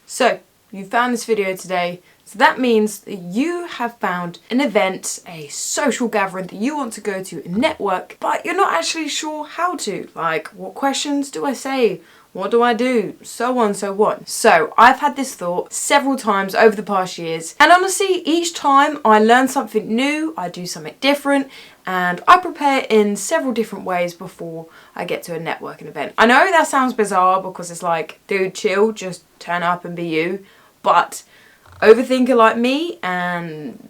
So you found this video today, so that means that you have found an event, a social gathering that you want to go to and network, but you're not actually sure how to. Like, what questions do I say? What do I do? So on, so on. So I've had this thought several times over the past years, and honestly, each time I learn something new, I do something different, and I prepare in several different ways before I get to a networking event. I know that sounds bizarre because it's like, dude, chill, just turn up and be you. But overthinker like me and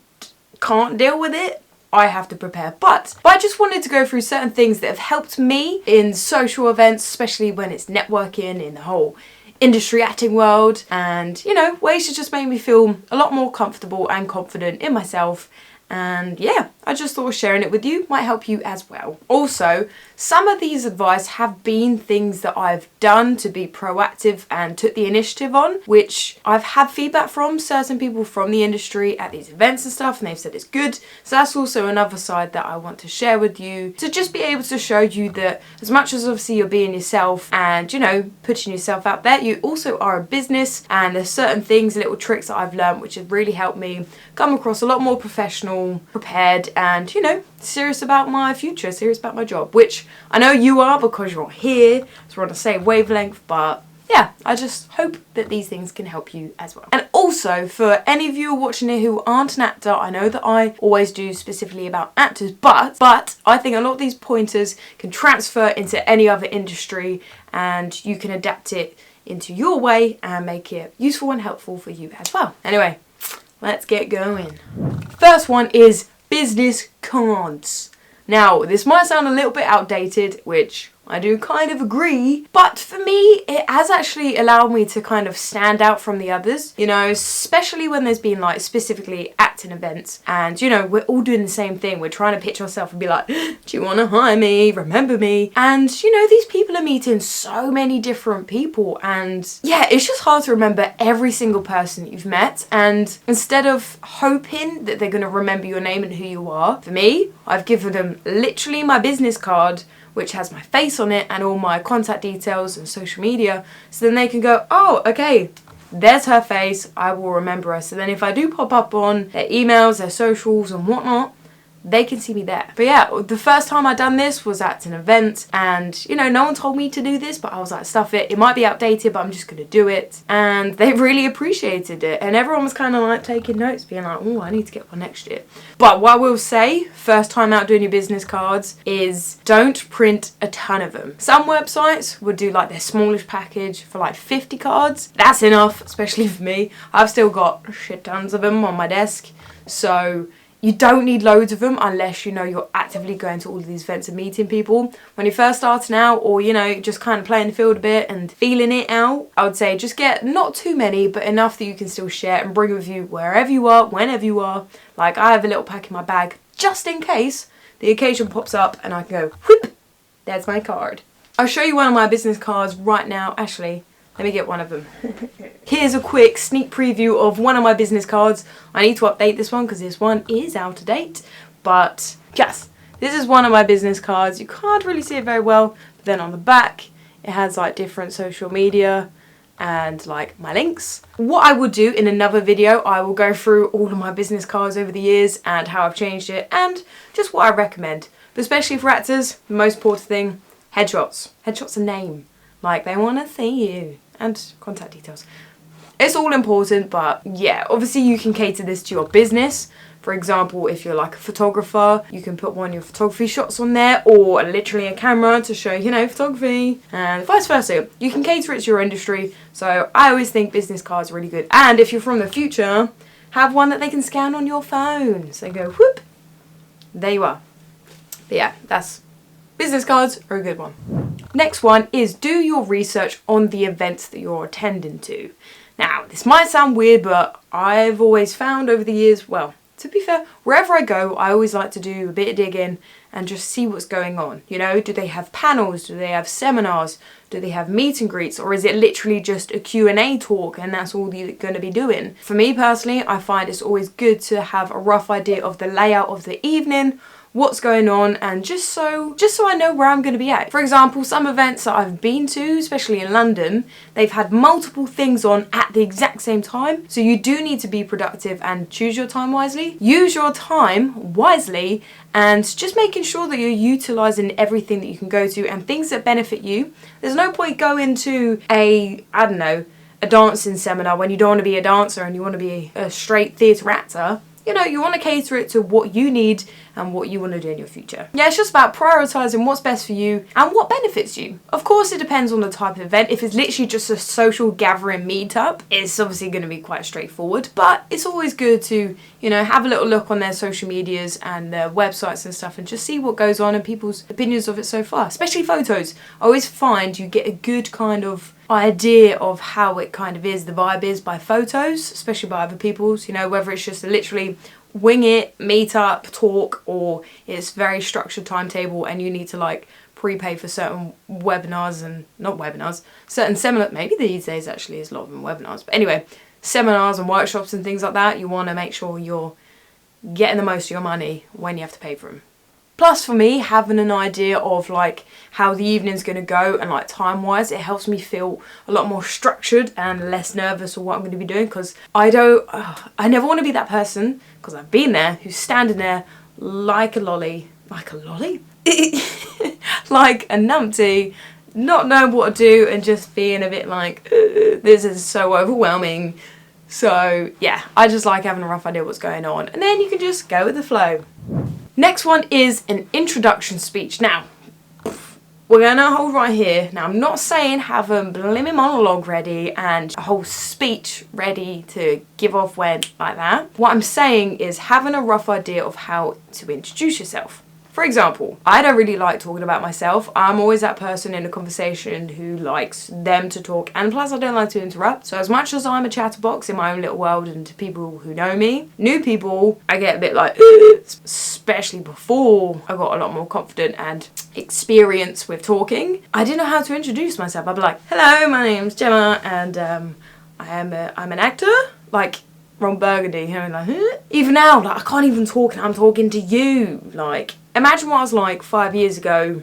can't deal with it, I have to prepare. But I just wanted to go through certain things that have helped me in social events, especially when it's networking in the whole industry acting world, and you know, ways to just make me feel a lot more comfortable and confident in myself. And yeah, I just thought sharing it with you might help you as well. Also, some of these advice have been things that I've done to be proactive and took the initiative on, which I've had feedback from certain people from the industry at these events and stuff, and they've said it's good. So that's also another side that I want to share with you, to just be able to show you that as much as obviously you're being yourself and, you know, putting yourself out there, you also are a business, and there's certain things, little tricks that I've learned which have really helped me come across a lot more professional, prepared, and, you know, serious about my future, serious about my job, which I know you are because you're here, so we're on the same wavelength. But yeah, I just hope that these things can help you as well. And also, for any of you watching it who aren't an actor, I know that I always do specifically about actors, but I think a lot of these pointers can transfer into any other industry, and you can adapt it into your way and make it useful and helpful for you as well. Anyway, let's get going. First one is business cards. Now, this might sound a little bit outdated, which I do kind of agree, but for me, it has actually allowed me to kind of stand out from the others, you know, especially when there's been like specifically acting events, and you know, we're all doing the same thing. We're trying to pitch ourselves and be like, do you want to hire me? Remember me? And you know, these people are meeting so many different people, and yeah, it's just hard to remember every single person that you've met. And instead of hoping that they're going to remember your name and who you are, for me, I've given them literally my business card, which has my face on it and all my contact details and social media, so then they can go, oh, okay, there's her face, I will remember her. So then if I do pop up on their emails, their socials and whatnot, they can see me there. But yeah, the first time I done this was at an event, and you know, no one told me to do this, but I was like, stuff it, it might be outdated, but I'm just gonna do it. And they really appreciated it, and everyone was kind of like taking notes, being like, oh, I need to get one next year. But what I will say, first time out doing your business cards, is don't print a ton of them. Some websites would do like their smallish package for like 50 cards. That's enough, especially for me. I've still got shit tons of them on my desk, so you don't need loads of them unless you know you're actively going to all of these events and meeting people. When you're first starting out, or you know, just kind of playing the field a bit and feeling it out, I would say just get not too many, but enough that you can still share and bring with you wherever you are, whenever you are. Like, I have a little pack in my bag just in case the occasion pops up and I can go, whoop, there's my card. I'll show you one of my business cards right now. Actually, let me get one of them. Here's a quick sneak preview of one of my business cards. I need to update this one because this one is out of date. But yes, this is one of my business cards. You can't really see it very well, but then on the back, it has like different social media and like my links. What I would do in another video, I will go through all of my business cards over the years and how I've changed it and just what I recommend. But especially for actors, the most important thing, headshots. Headshots are name. Like, they want to see you. And contact details. It's all important, but yeah, obviously you can cater this to your business. For example, if you're like a photographer, you can put one of your photography shots on there, or literally a camera to show, you know, photography, and vice versa. You can cater it to your industry. So I always think business cards are really good. And if you're from the future, have one that they can scan on your phone. So go whoop, there you are. But yeah, business cards are a good one. Next one is do your research on the events that you're attending to. Now, this might sound weird, but I've always found over the years, well, to be fair, wherever I go, I always like to do a bit of digging and just see what's going on. You know, do they have panels? Do they have seminars? Do they have meet and greets? Or is it literally just a Q&A talk and that's all you're going to be doing? For me personally, I find it's always good to have a rough idea of the layout of the evening, what's going on, and just so I know where I'm going to be at. For example, some events that I've been to, especially in London, they've had multiple things on at the exact same time. So you do need to be productive and choose your time wisely. Use your time wisely and just making sure that you're utilising everything that you can go to and things that benefit you. There's no point going to a dancing seminar when you don't want to be a dancer and you want to be a straight theatre actor. You know, you want to cater it to what you need and what you want to do in your future. Yeah, it's just about prioritising what's best for you and what benefits you. Of course, it depends on the type of event. If it's literally just a social gathering meetup, it's obviously going to be quite straightforward, but it's always good to, you know, have a little look on their social medias and their websites and stuff and just see what goes on and people's opinions of it so far, especially photos. I always find you get a good kind of idea of how it kind of is, the vibe is by photos, especially by other people's, you know, whether it's just a literally wing it, meet up, talk, or it's very structured timetable and you need to like prepay for certain webinars and not webinars, certain seminars, maybe these days actually is a lot of them webinars, but anyway, seminars and workshops and things like that, you want to make sure you're getting the most of your money when you have to pay for them. Plus for me, having an idea of like how the evening's going to go and like time wise, it helps me feel a lot more structured and less nervous of what I'm going to be doing, because I never want to be that person, because I've been there, who's standing there like a lolly, like a numpty, not knowing what to do and just being a bit like, this is so overwhelming. So yeah, I just like having a rough idea what's going on and then you can just go with the flow. Next one is an introduction speech. Now, we're going to hold right here. Now, I'm not saying have a blimmin' monologue ready and a whole speech ready to give off when like that. What I'm saying is having a rough idea of how to introduce yourself. For example, I don't really like talking about myself. I'm always that person in a conversation who likes them to talk, and plus I don't like to interrupt. So as much as I'm a chatterbox in my own little world and to people who know me, new people, I get a bit like, especially before I got a lot more confident and experience with talking. I didn't know how to introduce myself. I'd be like, hello, my name's Gemma and I'm an actor. Like, Ron Burgundy, you know, like, huh? Even now, like, I can't even talk and I'm talking to you. Like, imagine what I was like 5 years ago.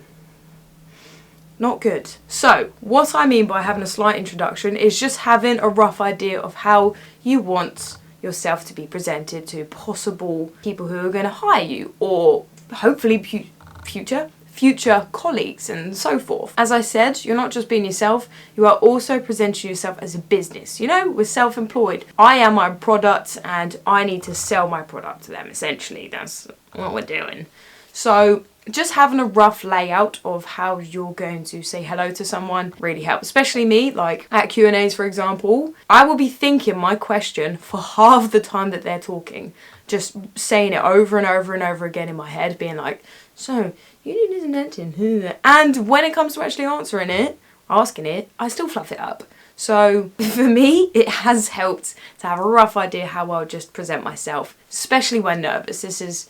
Not good. So, what I mean by having a slight introduction is just having a rough idea of how you want yourself to be presented to possible people who are going to hire you, or hopefully future colleagues and so forth. As I said, you're not just being yourself, you are also presenting yourself as a business. You know, we're self-employed. I am my product and I need to sell my product to them, essentially. That's what we're doing. So just having a rough layout of how you're going to say hello to someone really helps. Especially me, like at Q&As, for example, I will be thinking my question for half the time that they're talking. Just saying it over and over and over again in my head, being like, so, you did this and and when it comes to actually answering it, asking it, I still fluff it up. So for me, it has helped to have a rough idea how I'll just present myself, especially when nervous. This is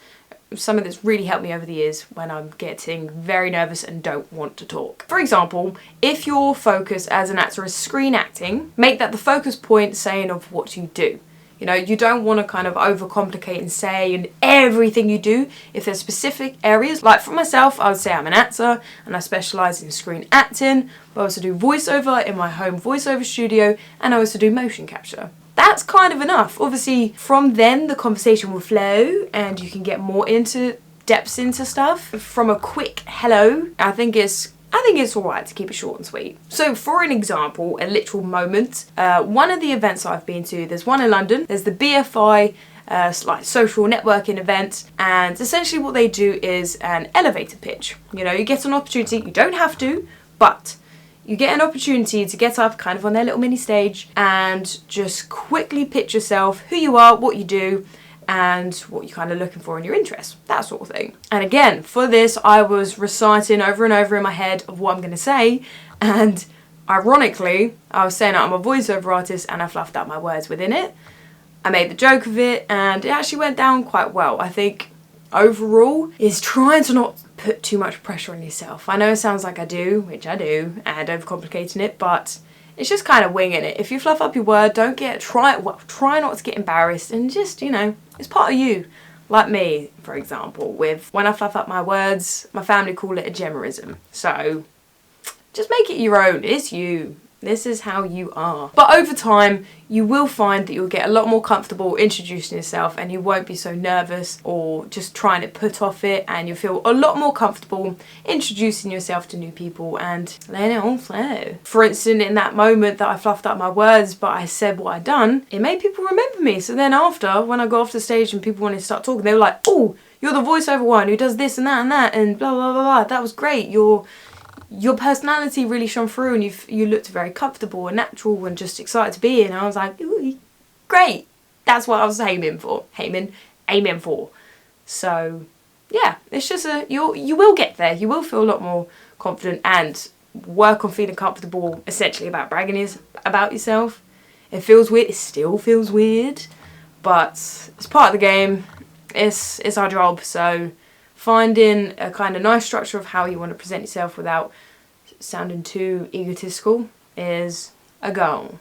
something that's really helped me over the years when I'm getting very nervous and don't want to talk. For example, if your focus as an actor is screen acting, make that the focus point saying of what you do. You know, you don't want to kind of overcomplicate and say in everything you do. If there's specific areas, like for myself, I would say I'm an actor and I specialise in screen acting, but I also do voiceover in my home voiceover studio, and I also do motion capture. That's kind of enough. Obviously, from then the conversation will flow and you can get more into depths into stuff. From a quick hello, I think it's alright to keep it short and sweet. So for an example, a literal moment, one of the events I've been to, there's one in London, there's the BFI like social networking event, and essentially what they do is an elevator pitch. You know, you get an opportunity, you don't have to, but you get an opportunity to get up kind of on their little mini stage and just quickly pitch yourself, who you are, what you do, and what you're kind of looking for in your interests, that sort of thing. And again, for this, I was reciting over and over in my head of what I'm going to say, and ironically, I was saying I'm a voiceover artist and I fluffed up my words within it. I made the joke of it and it actually went down quite well. I think overall is trying to not put too much pressure on yourself. I know it sounds like I do, which I do, and overcomplicating it, but it's just kind of winging it. If you fluff up your word, try not to get embarrassed and just, you know, it's part of you. Like me, for example, with when I fluff up my words, my family call it a Gemmaism. So just make it your own. It's you. This is how you are. But over time, you will find that you'll get a lot more comfortable introducing yourself, and you won't be so nervous or just trying to put off it, and you'll feel a lot more comfortable introducing yourself to new people and letting it all flow. For instance, in that moment that I fluffed up my words but I said what I'd done, it made people remember me. So then after, when I got off the stage and people wanted to start talking, they were like, oh, you're the voiceover one who does this and that and blah blah blah blah. That was great. Your personality really shone through, and you looked very comfortable and natural and just excited to be here. And I was like, ooh, great. That's what I was aiming for. So yeah, it's just you will get there. You will feel a lot more confident and work on feeling comfortable, essentially, about bragging about yourself. It feels weird. It still feels weird, but it's part of the game. It's our job. So finding a kind of nice structure of how you want to present yourself without sounding too egotistical is a goal.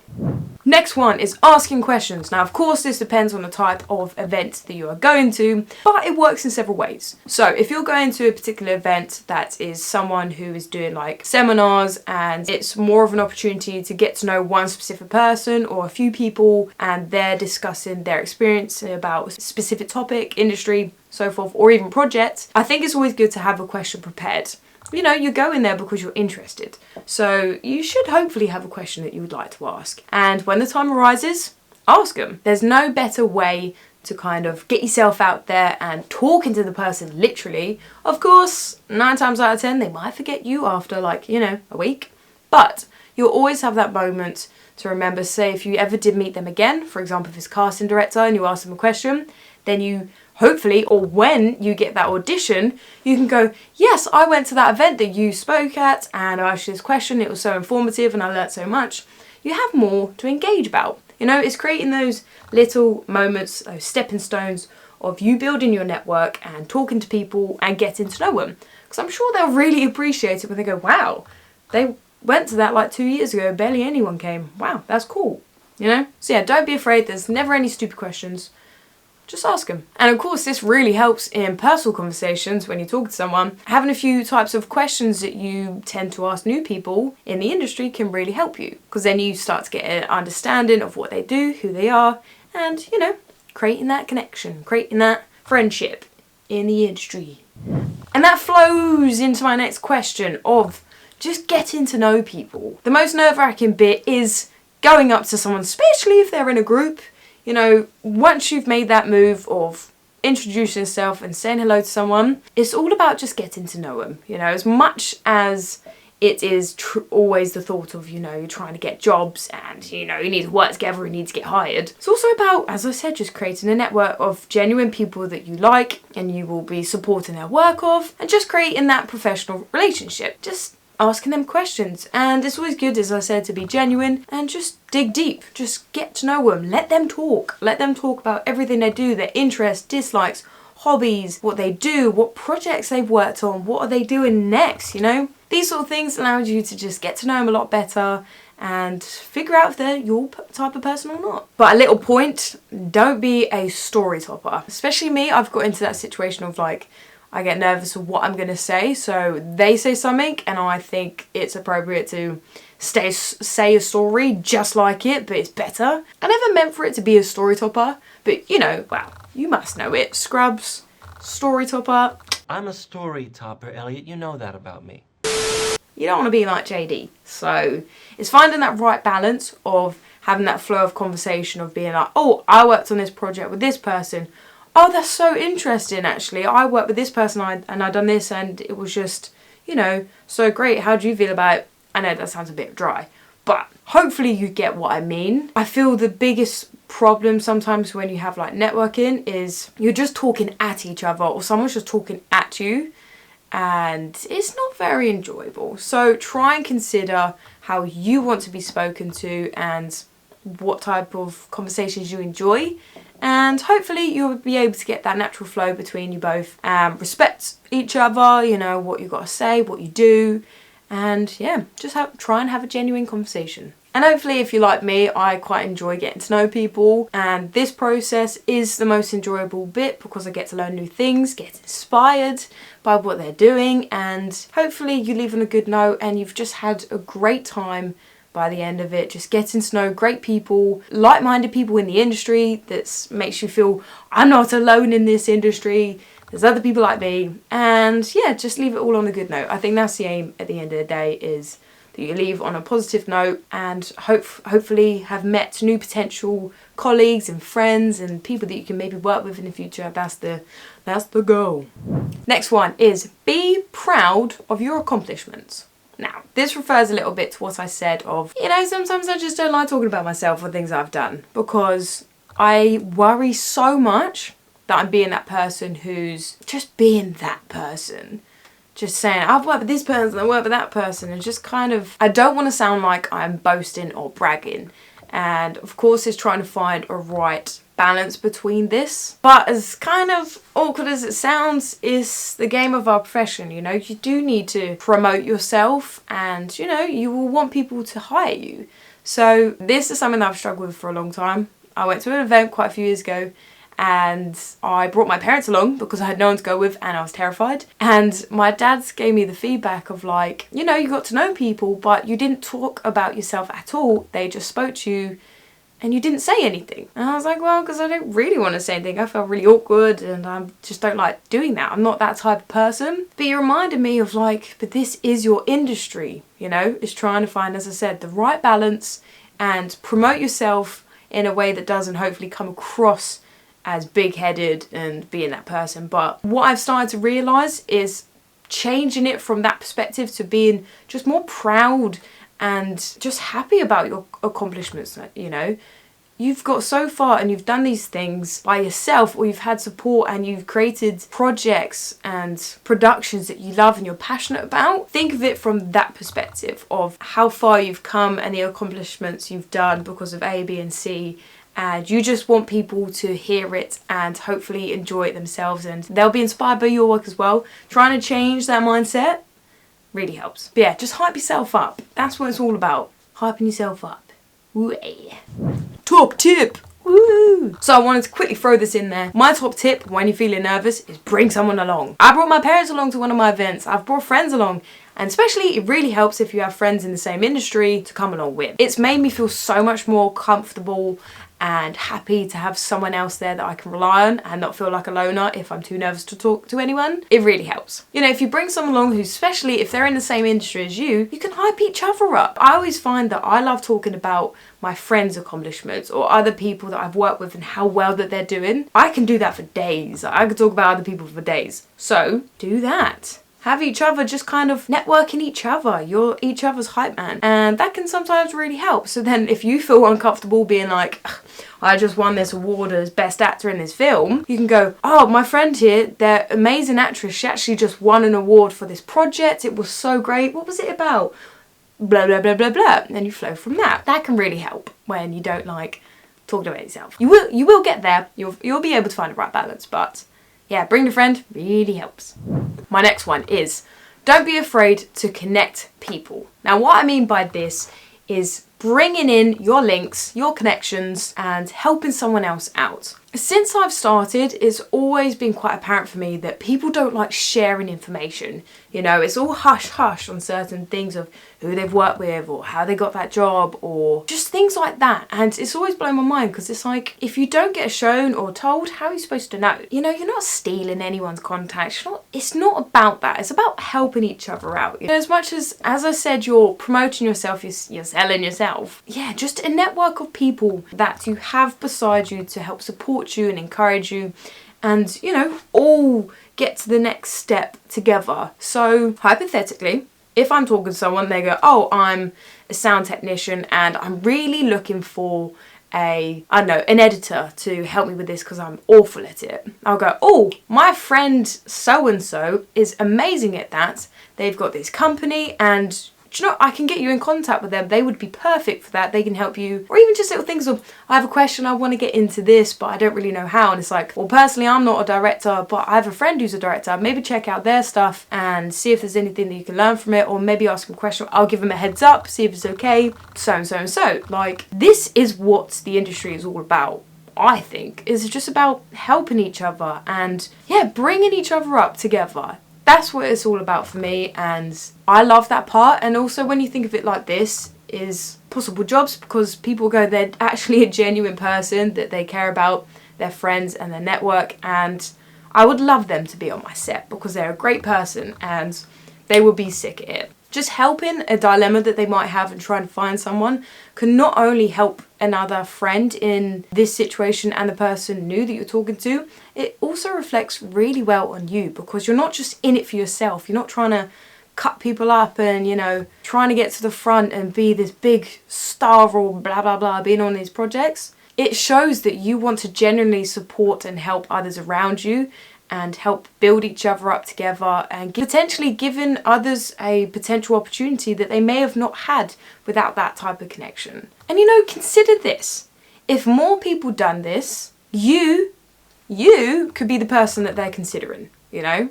Next one is asking questions. Now, of course, this depends on the type of event that you are going to, but it works in several ways. So if you're going to a particular event that is someone who is doing like seminars, and it's more of an opportunity to get to know one specific person or a few people, and they're discussing their experience about a specific topic, industry, so forth, or even projects, I think it's always good to have a question prepared. You know, you go in there because you're interested. So you should hopefully have a question that you would like to ask. And when the time arises, ask them. There's no better way to kind of get yourself out there and talking to the person literally. Of course, 9 times out of 10, they might forget you after like, you know, a week. But you'll always have that moment to remember. Say if you ever did meet them again, for example, if it's a casting director and you ask them a question, then you hopefully, or when you get that audition, you can go, yes, I went to that event that you spoke at and I asked you this question, it was so informative and I learnt so much. You have more to engage about. You know, it's creating those little moments, those stepping stones of you building your network and talking to people and getting to know them. Because I'm sure they'll really appreciate it when they go, wow, they went to that like 2 years ago, barely anyone came. Wow, that's cool. You know? So yeah, don't be afraid, there's never any stupid questions. Just ask them. And of course, this really helps in personal conversations when you talk to someone. Having a few types of questions that you tend to ask new people in the industry can really help you, because then you start to get an understanding of what they do, who they are, and, you know, creating that connection, creating that friendship in the industry. And that flows into my next question of just getting to know people. The most nerve-wracking bit is going up to someone, especially if they're in a group. You know, once you've made that move of introducing yourself and saying hello to someone, it's all about just getting to know them. You know, as much as it is always the thought of, you know, you're trying to get jobs and, you know, you need to work together, you need to get hired. It's also about, as I said, just creating a network of genuine people that you like and you will be supporting their work of, and just creating that professional relationship. Just asking them questions. And it's always good, as I said, to be genuine and just dig deep. Just get to know them. Let them talk. Let them talk about everything they do, their interests, dislikes, hobbies, what they do, what projects they've worked on, what are they doing next, you know? These sort of things allows you to just get to know them a lot better and figure out if they're your type of person or not. But a little point, don't be a story topper. Especially me, I've got into that situation of like, I get nervous of what I'm going to say, so they say something and I think it's appropriate to say a story just like it, but it's better. I never meant for it to be a story topper, but you know, well, you must know it. Scrubs, story topper. I'm a story topper, Elliot. You know that about me. You don't want to be like JD. So it's finding that right balance of having that flow of conversation of being like, oh, I worked on this project with this person. Oh, that's so interesting, actually. I worked with this person and I done this and it was just, you know, so great. How do you feel about it? I know that sounds a bit dry, but hopefully you get what I mean. I feel the biggest problem sometimes when you have like networking is you're just talking at each other or someone's just talking at you and it's not very enjoyable. So try and consider how you want to be spoken to and what type of conversations you enjoy, and hopefully you'll be able to get that natural flow between you both. Respect each other, you know, what you got to say, what you do, and yeah, just try and have a genuine conversation. And hopefully if you're like me, I quite enjoy getting to know people, and this process is the most enjoyable bit because I get to learn new things, get inspired by what they're doing, and hopefully you leave on a good note and you've just had a great time by the end of it, just getting to know great people, like-minded people in the industry that makes you feel I'm not alone in this industry, there's other people like me, and yeah, just leave it all on a good note. I think that's the aim at the end of the day, is that you leave on a positive note and hopefully have met new potential colleagues and friends and people that you can maybe work with in the future. That's the goal. Next one is be proud of your accomplishments. Now, this refers a little bit to what I said of, sometimes I just don't like talking about myself or things I've done because I worry so much that I'm being that person who's just being that person. Just saying, I've worked with this person, I worked with that person, and just kind of, I don't want to sound like I'm boasting or bragging. And of course it's trying to find a right balance between this. But as kind of awkward as it sounds, it's the game of our profession, you do need to promote yourself and, you will want people to hire you. So this is something that I've struggled with for a long time. I went to an event quite a few years ago and I brought my parents along because I had no one to go with and I was terrified. And my dad's gave me the feedback of like, you got to know people, but you didn't talk about yourself at all. They just spoke to you and you didn't say anything. And I was like, well, because I don't really want to say anything. I felt really awkward and I just don't like doing that. I'm not that type of person. But you reminded me of like, but this is your industry, It's trying to find, as I said, the right balance and promote yourself in a way that doesn't hopefully come across as big-headed and being that person. But what I've started to realise is changing it from that perspective to being just more proud and just happy about your accomplishments, You've got so far and you've done these things by yourself, or you've had support and you've created projects and productions that you love and you're passionate about. Think of it from that perspective of how far you've come and the accomplishments you've done because of A, B and C. And you just want people to hear it and hopefully enjoy it themselves, and they'll be inspired by your work as well. Trying to change that mindset really helps. But yeah, just hype yourself up. That's what it's all about. Hyping yourself up. Woo. Top tip. Woo! So I wanted to quickly throw this in there. My top tip when you're feeling nervous is bring someone along. I brought my parents along to one of my events. I've brought friends along. And especially it really helps if you have friends in the same industry to come along with. It's made me feel so much more comfortable and happy to have someone else there that I can rely on and not feel like a loner if I'm too nervous to talk to anyone. It really helps. If you bring someone along who, especially if they're in the same industry as you can hype each other up. I always find that I love talking about my friends' accomplishments or other people that I've worked with and how well that they're doing. I can do that for days. I could talk about other people for days. So do that. Have each other just kind of networking each other. You're each other's hype man. And that can sometimes really help. So then if you feel uncomfortable being like, I just won this award as best actor in this film, you can go, oh, my friend here, they're amazing actress. She actually just won an award for this project. It was so great. What was it about? Blah, blah, blah, blah, blah. And then you flow from that. That can really help when you don't like talking about yourself. You will get there. You'll be able to find the right balance, but yeah, bring a friend really helps. My next one is don't be afraid to connect people. Now, what I mean by this is bringing in your links, your connections, and helping someone else out. Since I've started, it's always been quite apparent for me that people don't like sharing information. It's all hush-hush on certain things of who they've worked with or how they got that job or just things like that. And it's always blown my mind because it's like, if you don't get shown or told, how are you supposed to know? You're not stealing anyone's contacts. It's not about that. It's about helping each other out. As much as I said, you're promoting yourself, you're selling yourself. Yeah, just a network of people that you have beside you to help support you and encourage you, and all get to the next step together. So hypothetically, if I'm talking to someone, they go, oh, I'm a sound technician and I'm really looking for an editor to help me with this because I'm awful at it. I'll go, oh, my friend so-and-so is amazing at that. They've got this company and do you know, I can get you in contact with them. They would be perfect for that. They can help you. Or even just little things of, I have a question, I want to get into this, but I don't really know how. And it's like, well, personally, I'm not a director, but I have a friend who's a director. Maybe check out their stuff and see if there's anything that you can learn from it, or maybe ask them a question. I'll give them a heads up, see if it's okay, so and so and so. Like, this is what the industry is all about. I think is just about helping each other and, yeah, bringing each other up together. That's what it's all about for me, and I love that part. And also, when you think of it like this, is possible jobs, because people go, they're actually a genuine person that they care about their friends and their network, and I would love them to be on my set because they're a great person and they would be sick at it. Just helping a dilemma that they might have and trying to find someone can not only help another friend in this situation and the person new that you're talking to, it also reflects really well on you, because you're not just in it for yourself. You're not trying to cut people up and, you know, trying to get to the front and be this big star or blah blah blah being on these projects. It shows that you want to genuinely support and help others around you and help build each other up together, and potentially giving others a potential opportunity that they may have not had without that type of connection. And you know, consider this. If more people done this, you could be the person that they're considering, you know?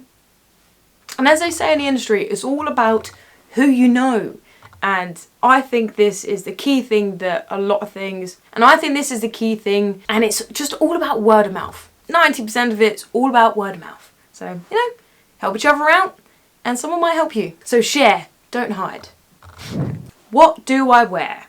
And as they say in the industry, it's all about who you know. And I think this is the key thing that a lot of things, and I think this is the key thing, and it's just all about word of mouth. 90% of it's all about word of mouth. So, you know, help each other out and someone might help you. So share, don't hide. What do I wear?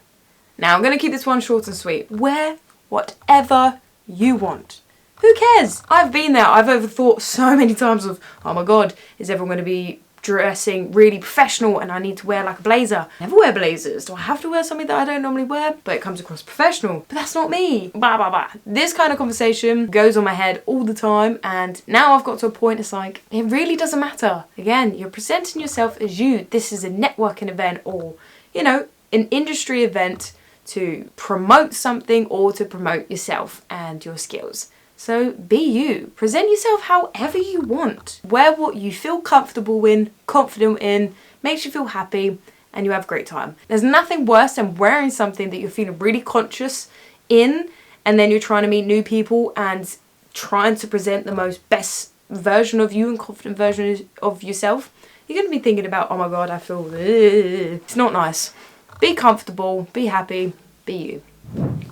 Now, I'm going to keep this one short and sweet. Wear whatever you want. Who cares? I've been there. I've overthought so many times of, oh my God, is everyone going to be dressing really professional and I need to wear like a blazer? I never wear blazers. Do I have to wear something that I don't normally wear? But it comes across professional. But that's not me. Blah, blah, blah. This kind of conversation goes on my head all the time, and now I've got to a point, it's like, it really doesn't matter. Again, you're presenting yourself as you. This is a networking event, or, you know, an industry event to promote something or to promote yourself and your skills. So be you. Present yourself however you want. Wear what you feel comfortable in, confident in, makes you feel happy, and you have a great time. There's nothing worse than wearing something that you're feeling really conscious in, and then you're trying to meet new people and trying to present the most best version of you and confident version of yourself. You're going to be thinking about, oh my God, I feel ugh. It's not nice. Be comfortable, be happy, be you.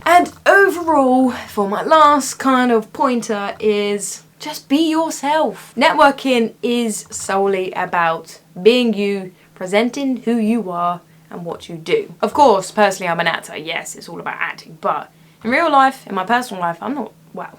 And overall, for my last kind of pointer, is just be yourself. Networking is solely about being you, presenting who you are and what you do. Of course, personally, I'm an actor. Yes, it's all about acting. But in real life, in my personal life, I'm not, well,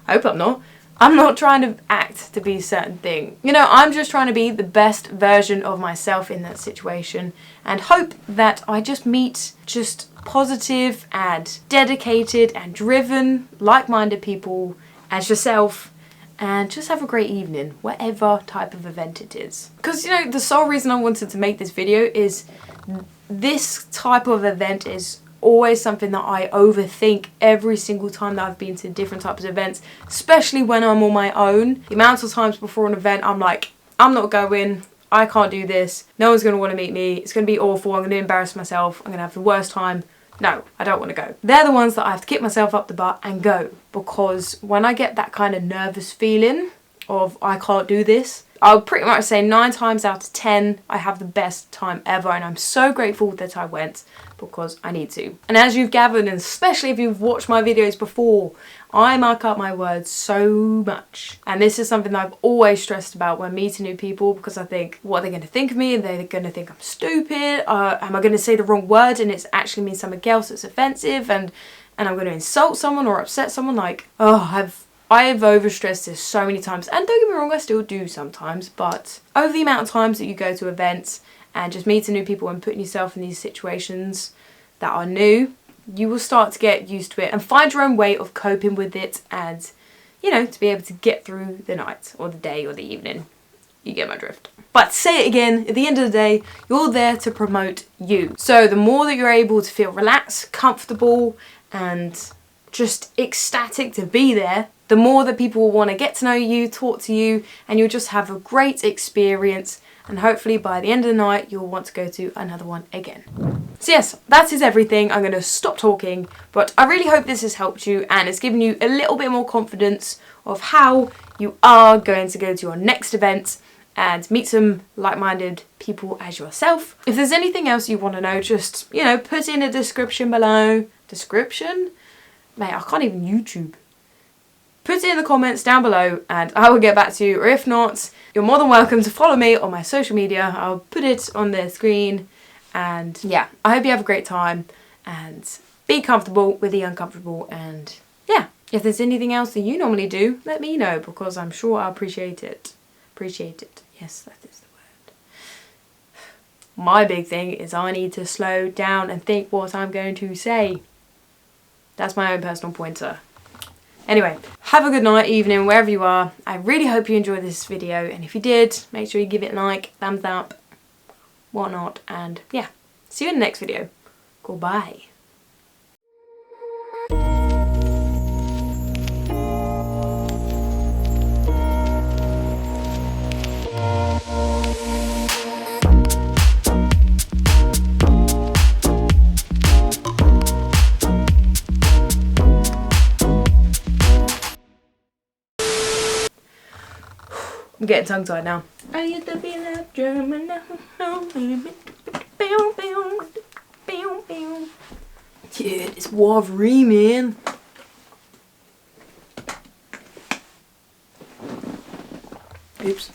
I hope I'm not. I'm not trying to act to be a certain thing. You know, I'm just trying to be the best version of myself in that situation and hope that I just meet just positive and dedicated and driven, like-minded people as yourself, and just have a great evening, whatever type of event it is. Because, you know, the sole reason I wanted to make this video is this type of event is always something that I overthink every single time that I've been to different types of events, especially when I'm on my own. The amount of times before an event I'm like, I'm not going, I can't do this, no one's going to want to meet me, it's going to be awful, I'm going to embarrass myself, I'm going to have the worst time. No, I don't want to go. They're the ones that I have to kick myself up the butt and go, because when I get that kind of nervous feeling of I can't do this, I'll pretty much say 9 times out of 10 I have the best time ever, and I'm so grateful that I went because I need to. And as you've gathered, and especially if you've watched my videos before, I mark up my words so much. And this is something that I've always stressed about when meeting new people, because I think, what are they going to think of me? Are they going to think I'm stupid? Am I going to say the wrong word and it's actually means something else that's offensive, and I'm going to insult someone or upset someone? Like, oh, I've overstressed this so many times, and don't get me wrong, I still do sometimes, but over the amount of times that you go to events and just meeting new people and putting yourself in these situations that are new, you will start to get used to it and find your own way of coping with it, and, you know, to be able to get through the night or the day or the evening. You get my drift. But say it again, at the end of the day, you're there to promote you. So the more that you're able to feel relaxed, comfortable, and just ecstatic to be there, the more that people will want to get to know you, talk to you, and you'll just have a great experience and hopefully by the end of the night you'll want to go to another one again. So yes, that is everything. I'm going to stop talking, but I really hope this has helped you and it's given you a little bit more confidence of how you are going to go to your next event and meet some like-minded people as yourself. If there's anything else you want to know, just, you know, put in a description below. Description? Mate, I can't even YouTube. Put it in the comments down below and I will get back to you, or if not, you're more than welcome to follow me on my social media. I'll put it on the screen, and yeah, I hope you have a great time and be comfortable with the uncomfortable, and yeah, if there's anything else that you normally do, let me know because I'm sure I'll appreciate it. Appreciate it. Yes, that is the word. My big thing is I need to slow down and think what I'm going to say. That's my own personal pointer. Anyway, have a good night, evening, wherever you are. I really hope you enjoyed this video, and if you did, make sure you give it a like, thumbs up, whatnot, and yeah, see you in the next video. Goodbye. I'm getting tongue-tied now. I used to be like German now. Yeah, it's Wolverine, man. Oops.